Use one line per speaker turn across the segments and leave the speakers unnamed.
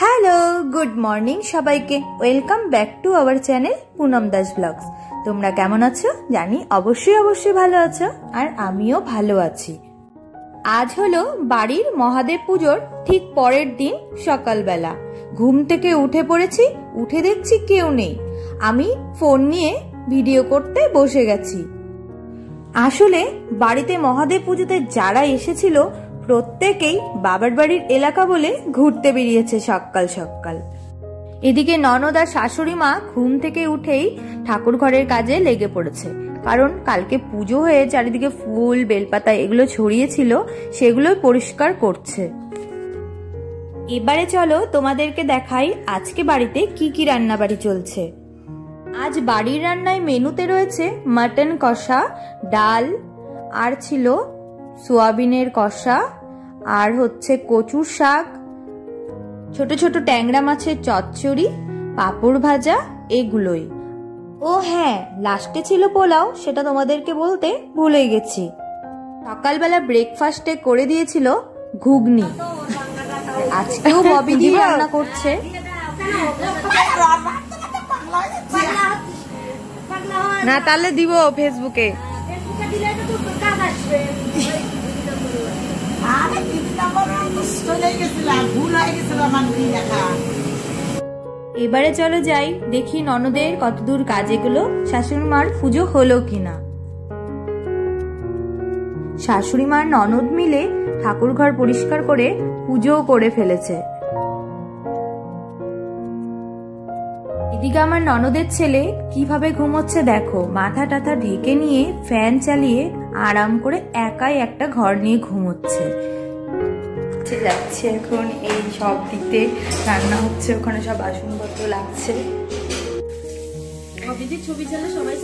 Hello, good morning সবাইকে। Welcome back to our channel Poonam Das blogs. তোমরা কেমন আছো? জানি অবশ্যই ভালো আছো, আর আমিও ভালো আছি। আজ হলো বাড়ির মহাদেব পুজোর ঠিক পরের দিন সকালবেলা। ঘুম থেকে উঠে পড়েছি, উঠে দেখছি কেউ নেই। আমি ফোন নিয়ে ভিডিও করতে বসে গেছি। আসলে বাড়িতে মহাদেব পুজোতে যারা এসেছিল প্রত্যেকেই বাবার বাড়ির এলাকা বলে ঘুরতে বেরিয়েছে সকাল সকাল। এদিকে ননদ আর শাশুড়ি মা ঘুম থেকে উঠেই ঠাকুর ঘরের কাজে লেগে পড়েছে, কারণ কালকে পুজো হয়ে চারিদিকে ফুল বেলপাতা এগুলো ছড়িয়েছিল, সেগুলো পরিষ্কার করছে। এবারে চলো তোমাদেরকে দেখাই আজকে বাড়িতে কি কি রান্নাবাড়ি চলছে। আজ বাড়ির রান্নায় মেনুতে রয়েছে মাটন কষা, ডাল, আর ছিল সোয়াবিনের কষা, আর হচ্ছে কচুর শাক, ছোট ছোট ট্যাংরা মাছের চচ্চড়ি, পাঁপড় ভাজা, এগুলোই। ও হ্যাঁ, লাস্টে ছিল পোলাও, সেটা তোমাদেরকে বলতে ভুলে গেছি। সকালবেলা ব্রেকফাস্টে করে দিয়েছিল ঘুগনি। আজকেও ববিদি রান্না করছে। না তাহলে দিব ফেসবুকে। এবারে চলো যাই, দেখি ননদের কতদূর কাজ এগুলো, শাশুড়ি মার পুজো হলো কিনা। শাশুড়ি মার ননদ মিলে ঠাকুর ঘর পরিষ্কার করে পুজোও করে ফেলেছে। এদিকে আমার ননদের ছেলে কিভাবে ঘুমোচ্ছে দেখো, মাথা টাথা ঢেকে নিয়ে ফ্যান চালিয়ে আরাম করে একাই একটা ঘর নিয়ে ঘুমোচ্ছে। যাচ্ছে এখন এই সব দিতে, রান্না হচ্ছে, ওখানে সব বাসনপত্র লাগছে। ছবি চলে সবাই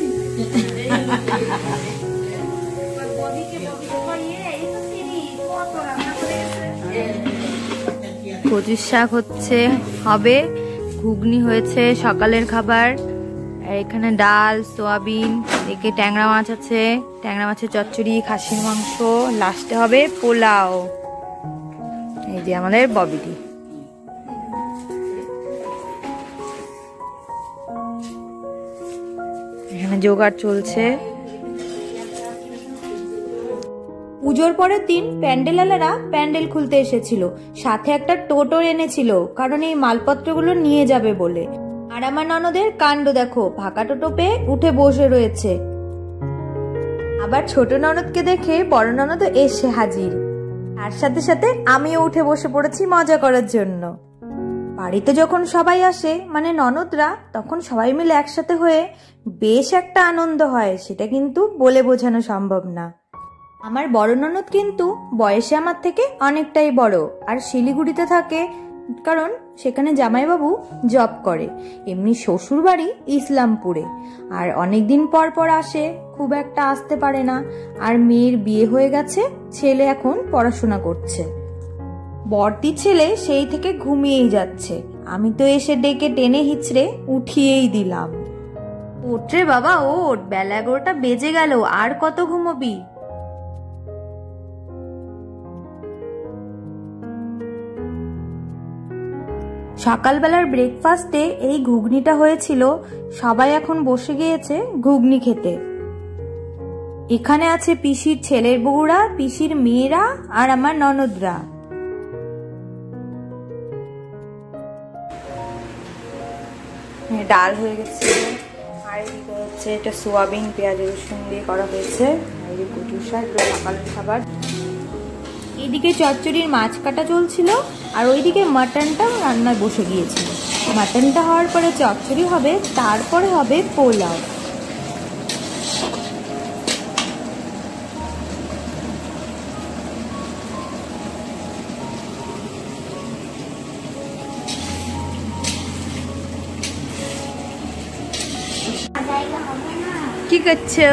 কচুর শাক হচ্ছে, হবে, ঘুগনি হয়েছে সকালের খাবার, এখানে ডাল, সোয়াবিন, এদিকে ট্যাংরা মাছ আছে, ট্যাংরা মাছের চচ্চড়ি, খাসির মাংস, লাস্টে হবে পোলাও। এই যে আমাদের ববিদি। এখানে জোগাড় চলছে। পুজোর পরের দিন প্যান্ডেলালারা প্যান্ডেল খুলতে এসেছিল, সাথে একটা টোটো এনেছিল, কারণ এই মালপত্রগুলো নিয়ে যাবে বলে। আর আমার ননদের কাণ্ড দেখো, ফাঁকা টোটো পেয়ে উঠে বসে রয়েছে। আবার ছোট ননদকে দেখে বড় ননদ এসে হাজির, আর সাথে সাথে আমিও উঠে বসে পড়েছি মজা করার জন্য। বাড়িতে যখন সবাই আসে মানে ননদরা, তখন সবাই মিলে একসাথে হয়ে বেশ একটা আনন্দ হয়, সেটা কিন্তু বলে বোঝানো সম্ভব না। আমার বড় ননদ কিন্তু বয়সে আমার থেকে অনেকটাই বড়, আর শিলিগুড়িতে থাকে, কারণ সেখানে জামাইবাবু জব করে। এমনি শ্বশুর বাড়ি ইসলামপুরে, আর অনেকদিন পর পর আসে, খুব একটা আসতে পারে না। আর মেয়ের বিয়ে হয়ে গেছে, ছেলে এখন পড়াশোনা করছে। বড়তি ছেলে সেই থেকে ঘুমিয়েই যাচ্ছে, আমি তো এসে ডেকে টেনে হিচড়ে উঠিয়েই দিলাম। ওঠ রে বাবা ওঠ, বেলা 11টা বেজে গেল, আর কত ঘুমোবি? সকালবেলার ব্রেকফাস্টে এই ঘুগনিটা হয়েছিল, সবাই এখন বসে গিয়েছে ঘুগনি খেতে। এখানে আছে পিসির ছেলের বউরা, পিসির মেয়েরা, আর আমার ননদরা। ডাল হয়ে গেছে, আর এদিকে হচ্ছে এটা সোয়াবিন পেঁয়াজ রসুন দিয়ে করা হয়েছে, আর এদিকে কচুর শাক, সকালের খাবার। এদিকে চচ্চড়ির মাছ কাটা চলছিল, আর ওইদিকে মাটনটা রান্নায় বসে গিয়েছিল। মাটনটা হওয়ার পরে চচ্চড়ি হবে, তারপরে হবে পোলাও। কি করছো?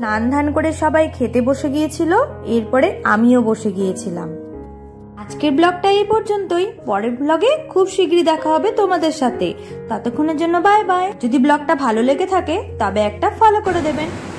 স্নান ধান করে সবাই খেতে বসে গিয়েছিল, এরপরে আমিও বসে গিয়েছিলাম। আজকের ব্লগটা এই পর্যন্তই। পরের ব্লগে খুব শীঘ্রই দেখা হবে তোমাদের সাথে। ততক্ষণের জন্য বাই বাই। যদি ব্লগটা ভালো লেগে থাকে তবে একটা ফলো করে দেবেন।